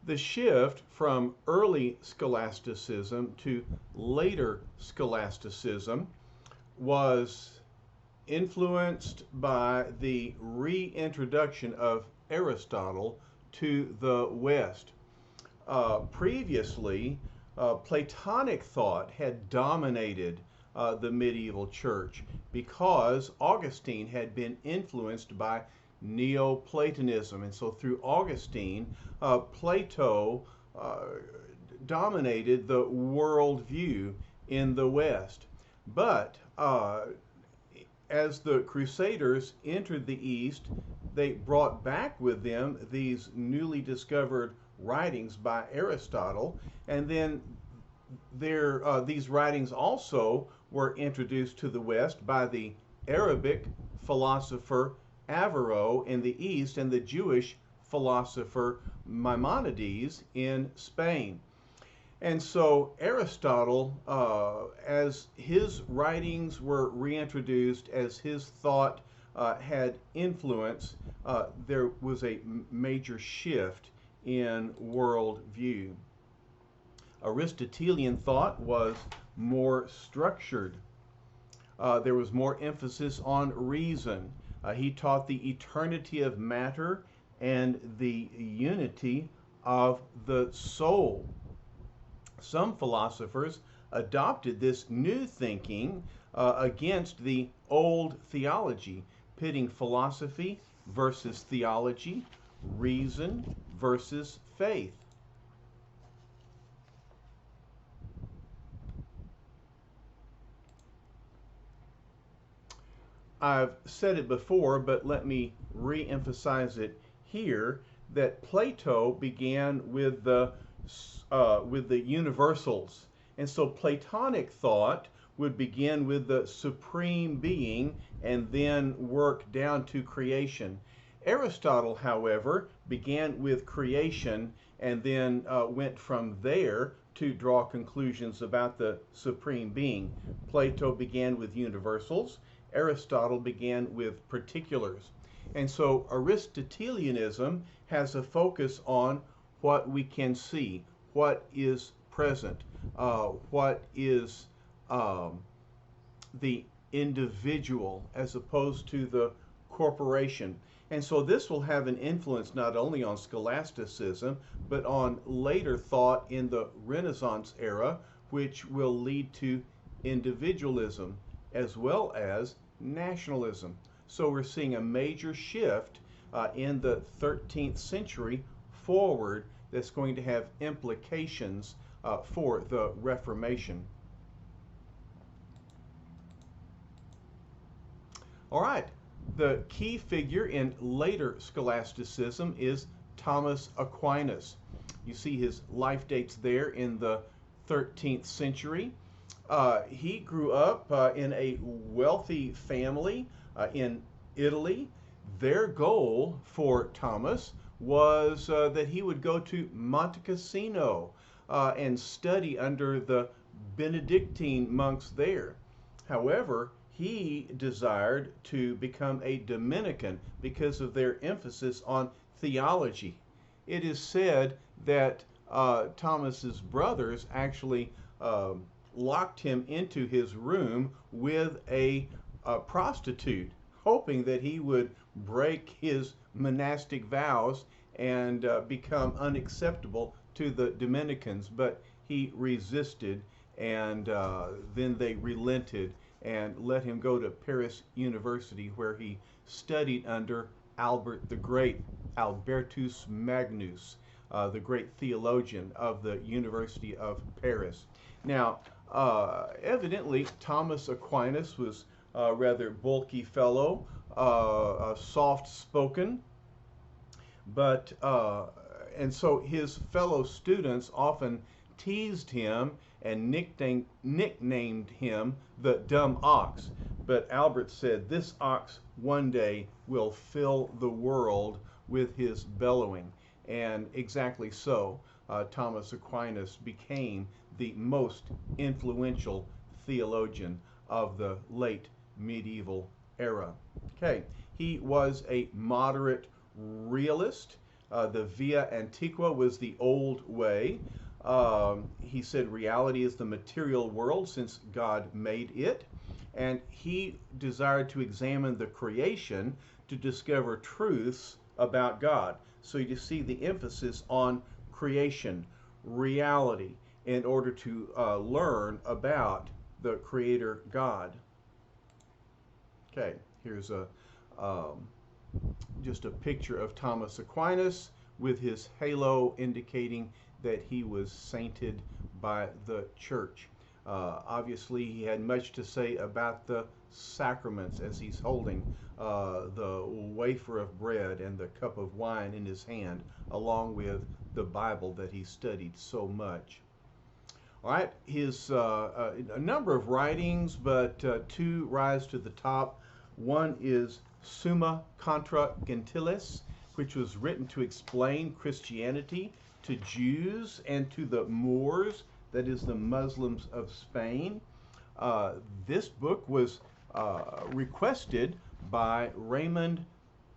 The shift from early scholasticism to later scholasticism was influenced by the reintroduction of Aristotle to the West. Previously, Platonic thought had dominated the medieval church because Augustine had been influenced by Neoplatonism. And so through Augustine, Plato dominated the worldview in the West. But as the Crusaders entered the East, they brought back with them these newly discovered writings by Aristotle, and then these writings also were introduced to the West by the Arabic philosopher Averroes in the East and the Jewish philosopher Maimonides in Spain. And so Aristotle, as his writings were reintroduced, as his thought had influence, there was a major shift in worldview. Aristotelian thought was more structured. There was more emphasis on reason. He taught the eternity of matter and the unity of the soul. Some philosophers adopted this new thinking against the old theology, pitting philosophy versus theology, reason versus faith. I've said it before, but let me re-emphasize it here, that Plato began with the universals. And so Platonic thought would begin with the supreme being and then work down to creation. Aristotle, however, began with creation and then went from there to draw conclusions about the supreme being. Plato began with universals. Aristotle began with particulars. And so Aristotelianism has a focus on what we can see, what is present, what is the individual as opposed to the corporation. And so this will have an influence not only on scholasticism, but on later thought in the Renaissance era, which will lead to individualism as well as nationalism. So we're seeing a major shift in the 13th century forward that's going to have implications for the Reformation. All right, the key figure in later scholasticism is Thomas Aquinas. You see his life dates there in the 13th century. He grew up in a wealthy family in Italy. Their goal for Thomas was that he would go to Monte Cassino and study under the Benedictine monks there. However, he desired to become a Dominican because of their emphasis on theology. It is said that Thomas's brothers actually locked him into his room with a prostitute, hoping that he would break his monastic vows and become unacceptable to the Dominicans. But he resisted, and then they relented and let him go to Paris University, where he studied under Albert the Great, Albertus Magnus, the great theologian of the University of Paris. Now, evidently, Thomas Aquinas was a rather bulky fellow, soft-spoken, but and so his fellow students often teased him and nicknamed him the dumb ox. But Albert said, "This ox one day will fill the world with his bellowing." And exactly so, Thomas Aquinas became the most influential theologian of the late medieval era. Okay, he was a moderate realist. The via antiqua was the old way. He said reality is the material world since God made it. And he desired to examine the creation to discover truths about God. So you see the emphasis on creation, reality, in order to learn about the Creator God. Okay, here's just a picture of Thomas Aquinas with his halo indicating that he was sainted by the church. Obviously, he had much to say about the sacraments as he's holding the wafer of bread and the cup of wine in his hand, along with the Bible that he studied so much. All right, his a number of writings, but two rise to the top. One is Summa Contra Gentiles, which was written to explain Christianity to Jews and to the Moors, that is the Muslims of Spain. This book was requested by Raymond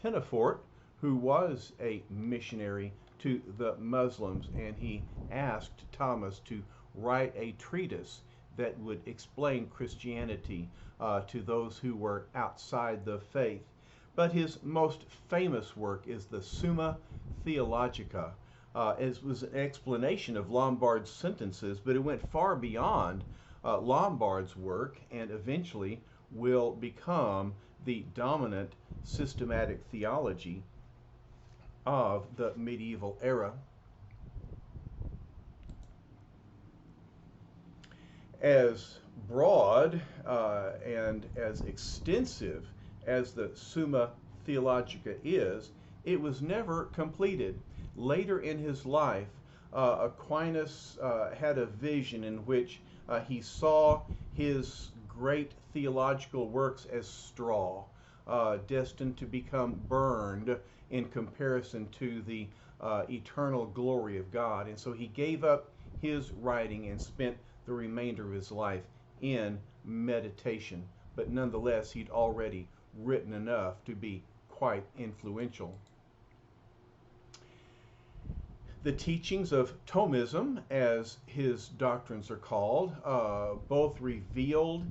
Pinafort, who was a missionary to the Muslims, and he asked Thomas to write a treatise that would explain Christianity to those who were outside the faith. But his most famous work is the Summa Theologica. It was an explanation of Lombard's sentences, but it went far beyond Lombard's work and eventually will become the dominant systematic theology of the medieval era. As broad and as extensive as the Summa Theologica is, it was never completed. Later in his life, Aquinas had a vision in which he saw his great theological works as straw, destined to become burned in comparison to the eternal glory of God. And so he gave up his writing and spent the remainder of his life in meditation. But nonetheless, he'd already written enough to be quite influential. The teachings of Thomism, as his doctrines are called, both revealed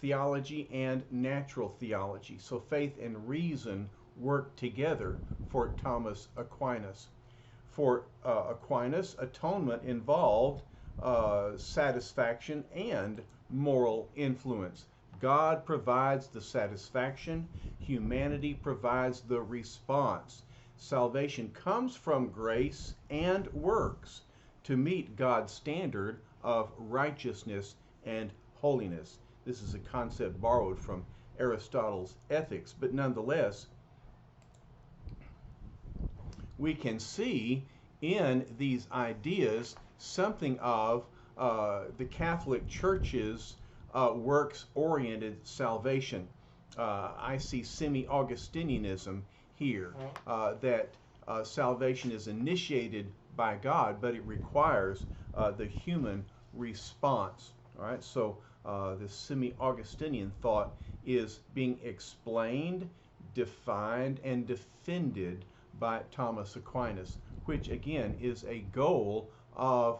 theology and natural theology. So faith and reason worked together for Thomas Aquinas. For Aquinas, atonement involved satisfaction and moral influence. God provides the satisfaction, humanity provides the response. Salvation comes from grace and works to meet God's standard of righteousness and holiness. This is a concept borrowed from Aristotle's Ethics, but nonetheless, we can see in these ideas something of the Catholic Church's works-oriented salvation. I see semi-Augustinianism here, that salvation is initiated by God, but it requires the human response. All right, so this semi-Augustinian thought is being explained, defined, and defended by Thomas Aquinas, which again is a goal of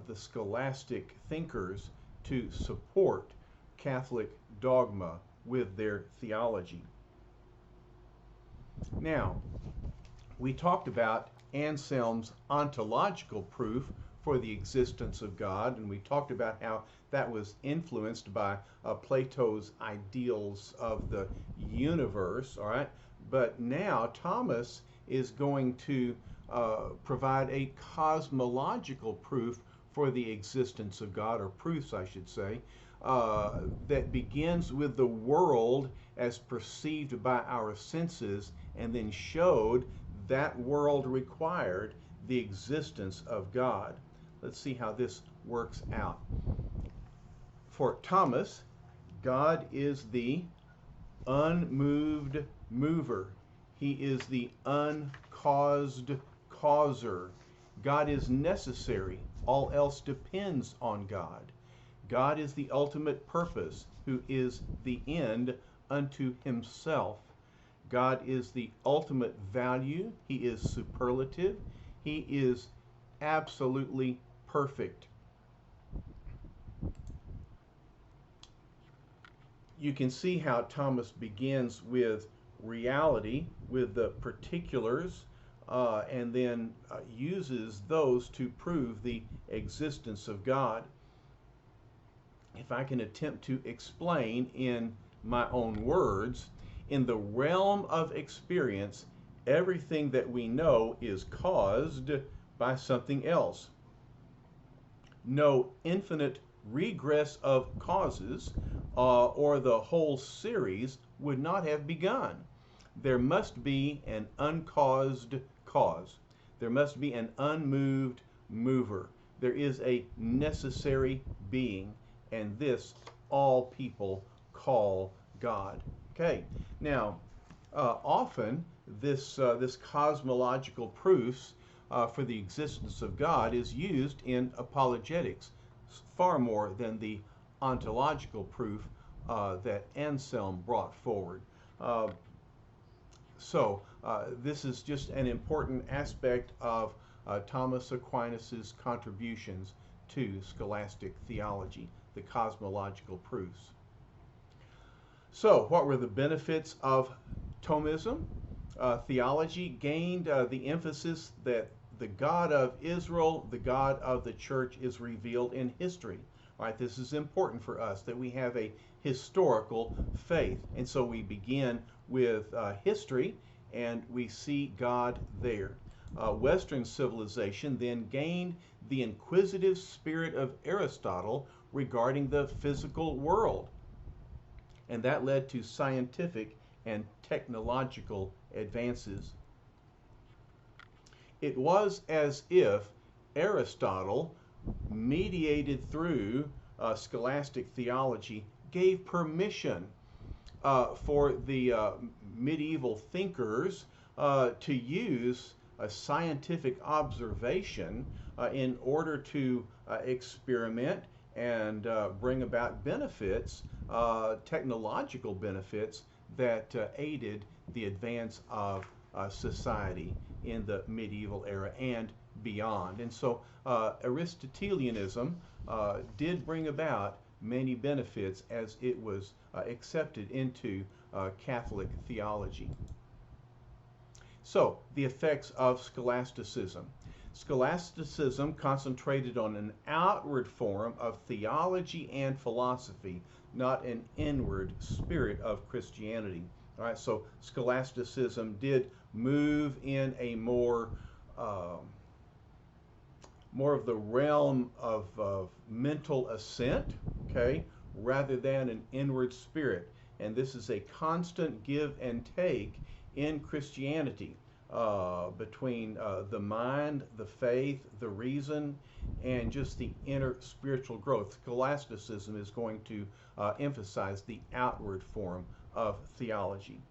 the scholastic thinkers to support Catholic dogma with their theology. Now, we talked about Anselm's ontological proof for the existence of God, and we talked about how that was influenced by Plato's ideals of the universe, all right? But now Thomas is going to provide a cosmological proof for the existence of God, or proofs, I should say, that begins with the world as perceived by our senses, and then showed that world required the existence of God. Let's see how this works out. For Thomas, God is the unmoved mover. He is the uncaused causer. God is necessary. All else depends on God. God is the ultimate purpose, who is the end unto himself. God is the ultimate value. He is superlative. He is absolutely perfect. You can see how Thomas begins with reality, with the particulars, and then uses those to prove the existence of God. If I can attempt to explain in my own words, in the realm of experience, everything that we know is caused by something else. No infinite regress of causes or the whole series would not have begun. There must be an uncaused cause. There must be an unmoved mover. There is a necessary being, and this all people call God. Okay, now often this cosmological proofs for the existence of God is used in apologetics far more than the ontological proof that Anselm brought forward. This is just an important aspect of Thomas Aquinas' contributions to scholastic theology, the cosmological proofs. So, what were the benefits of Thomism? Theology gained the emphasis that the God of Israel, the God of the church, is revealed in history. All right, this is important for us that we have a historical faith. And so we begin with history and we see God there. Western civilization then gained the inquisitive spirit of Aristotle regarding the physical world. And that led to scientific and technological advances. It was as if Aristotle, mediated through scholastic theology, gave permission for the medieval thinkers to use a scientific observation in order to experiment and bring about benefits, technological benefits that aided the advance of society in the medieval era and beyond. And so Aristotelianism did bring about many benefits as it was accepted into Catholic theology. So, the effects of scholasticism. Scholasticism concentrated on an outward form of theology and philosophy, not an inward spirit of Christianity. All right, so scholasticism did move in a more of the realm of mental assent, okay, rather than an inward spirit. And this is a constant give and take in Christianity between the mind, the faith, the reason, and just the inner spiritual growth. Scholasticism is going to emphasize the outward form of theology.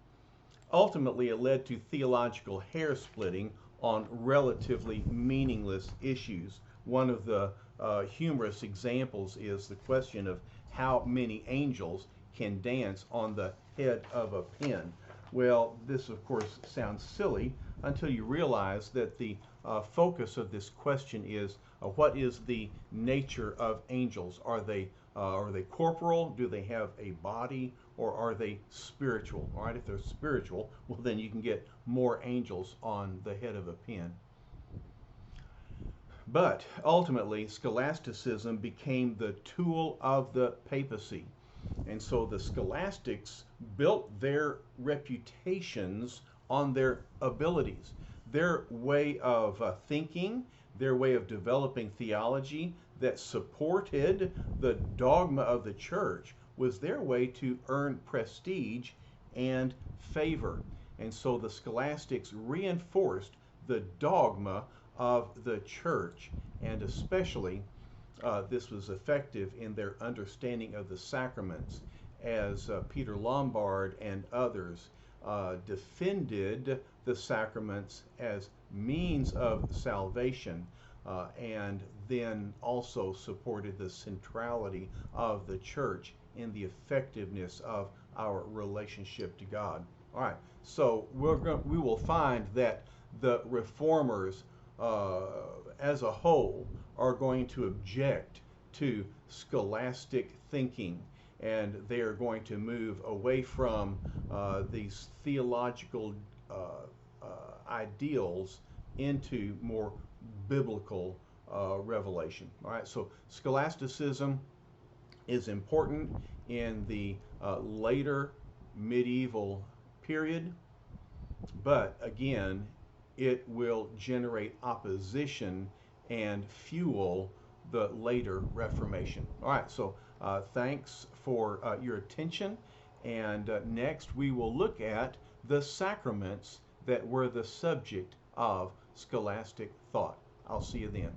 Ultimately, it led to theological hair splitting on relatively meaningless issues. One of the humorous examples is the question of how many angels can dance on the head of a pin. Well, this of course sounds silly until you realize that the focus of this question is what is the nature of angels? Are they corporal? Do they have a body? Or are they spiritual? All right, if they're spiritual, well then you can get more angels on the head of a pin. But ultimately, scholasticism became the tool of the papacy. And so the scholastics built their reputations on their abilities, their way of thinking, their way of developing theology that supported the dogma of the church was their way to earn prestige and favor. And so the scholastics reinforced the dogma of the church, and especially this was effective in their understanding of the sacraments, as Peter Lombard and others defended the sacraments as means of salvation, and then also supported the centrality of the church in the effectiveness of our relationship to God. All right, So we will find that the reformers as a whole are going to object to scholastic thinking, and they are going to move away from these theological ideals into more biblical revelation. All right, so scholasticism is important in the later medieval period, but again, it will generate opposition and fuel the later Reformation. All right, so thanks for your attention, and next we will look at the sacraments that were the subject of scholastic thought. I'll see you then.